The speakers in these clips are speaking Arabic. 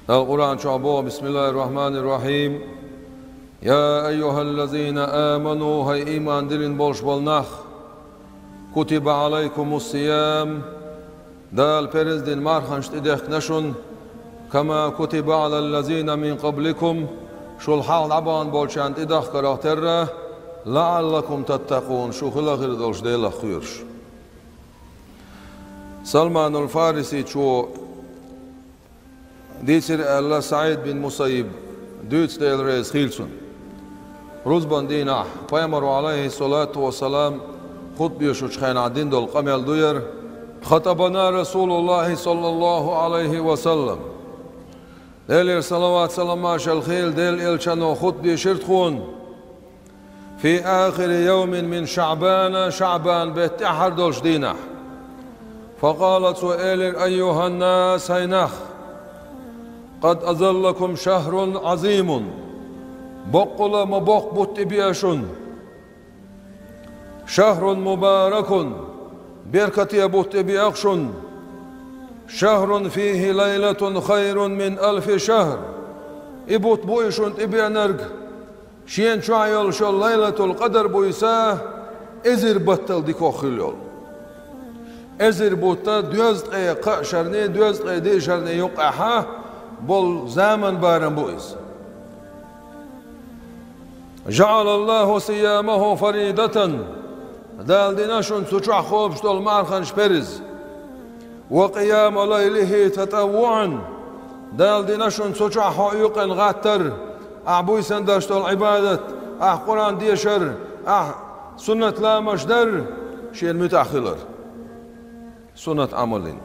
القرآن شعبه بسم الله الرحمن الرحيم يا أيها الذين آمنوا هاي إيمان دلين بولش بولناخ كتب عليكم الصيام دال برز دين مارخنشت إدخ نشن كما كتب على الذين من قبلكم شو الحال عبان بولشانت إدخ كراهتر لعلكم تتقون شو خلاخر دولش ديلا خيرش سلمان الفارسي شو ديسر الله سعيد بن مسيب دوتس ديل ريز خيلسون روزبان دينا پیامبر عليه الصلاة والسلام خطبه شو خين عدين دول قمل دوير خطبنا رسول الله صلى الله عليه وسلم ديل صلوات سلام الخيل ديل الشانو خطبه شرطخون في آخر يوم من شعبان بيت أحر دولش دينا فقالت سؤال أيها الناس هينخ قد أظلكم شهر عظيم بقل مبق بتبياشن شهر مبارك بركة بتبياخشن شهر فيه ليلة خير من 1000 شهر إبوت بويشن تبيانرق شين شعيل شو ليلة القدر بويساه إزر بطل ديكو خليول إزر بوتا دوزد أي قشرني دوزد أي ديشرني يقعها بول زمن بارن بويس جعل الله صيامه فريدة دال ديناشون سوچع خوب شتول مارخنش برز وقيام ليله تطوعا دال ديناشون سوچع حقوقن غاتر أعبوي سنداشتول عبادة قرآن ديشر سنة لا مشدر شيء متأخلر سنة عملين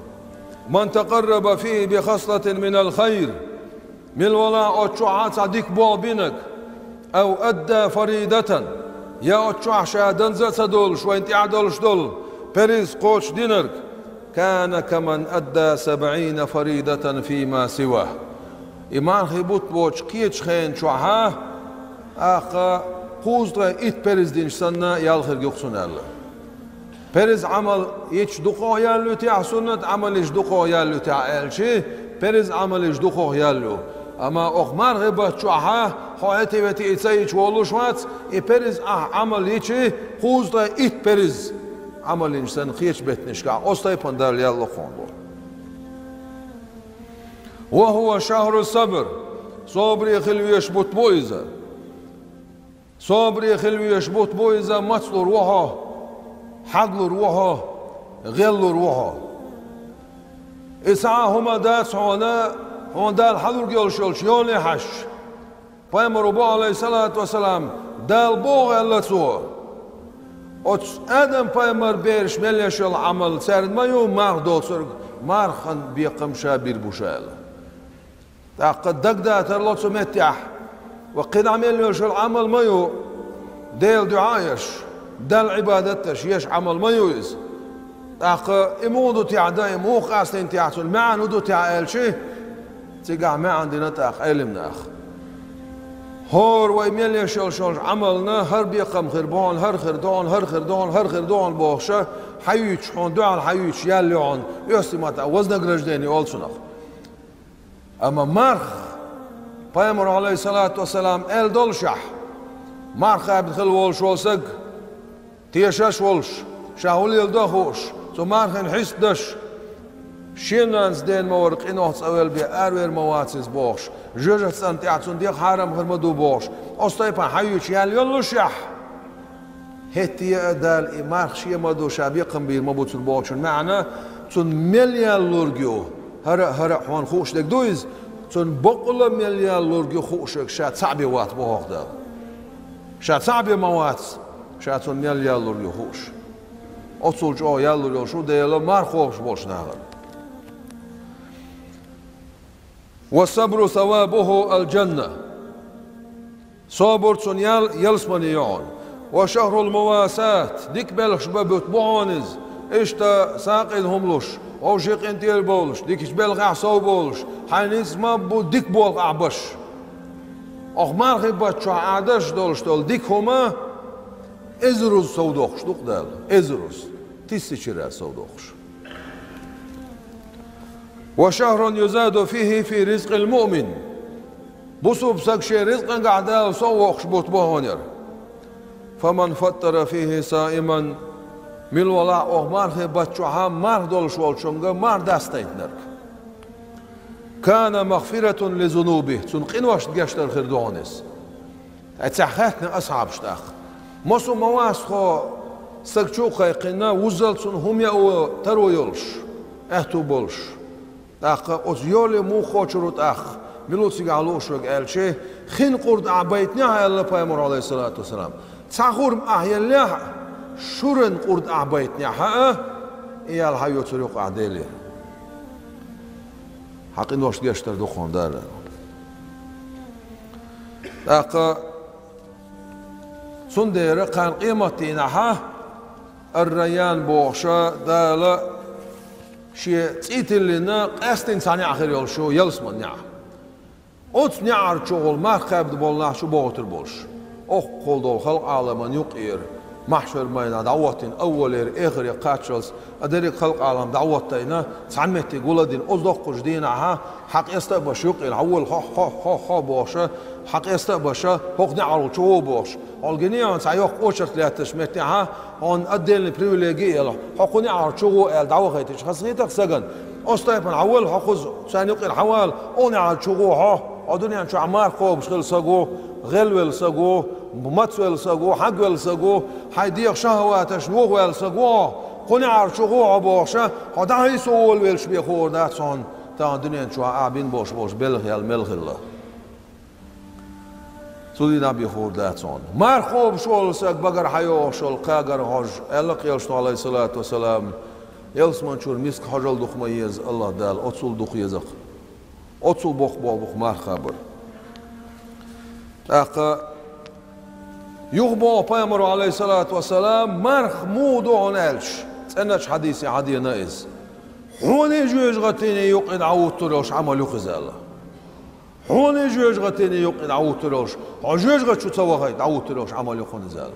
من تقرب فيه بخصلة من الخير من ولا أتشعات عديك بوابينك أو أدى فريدة يا أتشع شادن زدول شو انت عدلش دول بريز قوش دينرك كان كمن أدى 70 فريدة فيما سواه إيمان خيبوت بوش كيتش خين شوها أخا قوزدغ إت بريز دينش سنة يالخير يقصن الله بريز عمل يش دقو يالو تاع سنة عمل يش دقو يالو تاع الشي بريز عمل يش دقو يالو أما أخمار غيبت شوها حياتي بتي إتسايش والوش وات بريز عمل يشي قوزدغ إت بريز عمل إنسان خيش بتنشكا أستاي بندر يالو خونبو وهو شهر الصبر صبري خلوي يشبط بويزة صبري خلوي يشبط بويزة ماتلو روحه حقل روحه غل روحه إسعاهما دات هنا هون دال حضر قيل شلشيون يحش پیامبر با عليه الصلاة والسلام دال بوغ الله سو أتس آدم پیامبر بيرش مليش العمل سرد ما يوم مار دوسر مار خن بيقم شابير بوشال تاقد دقدا ترلوت سمتيح وقد عمل يوش العمل ما يو ديل دعايش دل عبادتش يش عمل ما يوز تاق إمودو تعدا مو قاستين تعتل معن ودو تعال شيء تقع ما عندنا تاق علمنا أخ هور ويميل يشل شل عملنا هر بيقم خربان هر خردان هر خردان هر خردان باخشه حيوش هون دعال حيوش ياليون يستمات وزن جرجديني أولسنخ أما مرخ پیامبر عليه الصلاة والسلام ال دلشح مرخ بدخل ولش ولسق تيشش ولش شاول يلدخوش تو مرخ نحس دش شينانس دين مورق إنه تصويل بأروير مواتس بوش جوجة سنتيعتون ديق حرم غرمدو بوش أستيبا حيوش يلشح هتي أدال مرخ شي مدو شابيقم بير مبوت البوشن معنا تون مليان لورجيو هر حوان خوش دك دويز تون بقول مليان لورجيو خوشك شات صعبي وات بوهدا شات صعبي موات شات تون مليان لورجيو خوش أصل جو يالو شو ديلا مار خوش بوش نهار والصبر ثوابه الجنة صبر تون يلسمني يعون وشهر المواساة ديك بلش ببوتبوانز اشتا ساقلهم لش او شيق انتير بولش ديك بلغ عصو بولش حينيز ما بو ديك بولغ عبش اخمار خيبات شو عادش دولش دول ديك هما ازروز سودوخش دوق دال ازروز تيسي چرا سودوخش وشهر يزاد فيه في رزق المؤمن بصوب سكشي رزقا قاعد صوق شبوت بهونير فمن فطر فيه صائما من ولا أغمار في بچوها مار دول شوالشونغا مار داستيتنر كان مغفرة لذنوبه تنقين واش تجاشتر خردونس اتسحاتنا أصعب شتاخ مصو مواسخو سكشوقا يقنا وزلتون هم يأو ترو يولش اهتو بولش اخ اوز يولي مو خوشروت اخ ملوتسيغ علوشوك الشي خين قرد عبايتنا الله پیغمبر عليه الصلاة والسلام تاخور احيالله شورن قرد عبايتنا ها ايال هايو تريق عديلي حقين واش گشتر دو خوندار اخ سندير قان قيمتنا ها الريان بوخشا دالا شي تيتلنا قاستين ثاني اخر يول شو يلسمن نعم اوت نعر شغل ما خابد بولنا شو بوتر بولش اخ قول دول خلق عالم يقير محشر ماينا دعوتين اولير اخر قاتشلز ادري خلق عالم دعوتينا تعمتي قولدين ازدق جدينا ها حق يستبش يقير اول خا بوشه حق يستبش هوق نعر شو بوش الجنيان سايوق اوشت لا تشمتي ها on ادل بريفيليجي له حق نعر شو دعوتي خاصيتك سجن أستاذ من أول حقوز ثاني يقول حوال أنا على شغوها أدوني شو عمار خوب شغل سجو غلول سجو ممثل سجو حقول سجو حيدير شهوات شنوه ويل سجو قني على شغو عباشة هذا هي سؤال ويلش بيخور ناتسون تا دنيا شو عابين باش بلغ الملغ الله سودي نبي خور ناتسون مار خوب شغل سج بقر حيو شغل قاقر هاج الله قيلش عليه الصلاة والسلام يلسمان شور مسك حجل دخ ميز الله دال أتصل دخ يزق أتصل بخ بخ مار خبر أخ يخبر پیامبر عليه الصلاة والسلام مرخ مودو عنالش تنش حديثي عادي نائز هوني جوج غتيني يقعد عود تروش عمل يخزاله هوني جوج غتيني يقعد عود تروش جوج غت شو تسوى عود تروش عمل يخزاله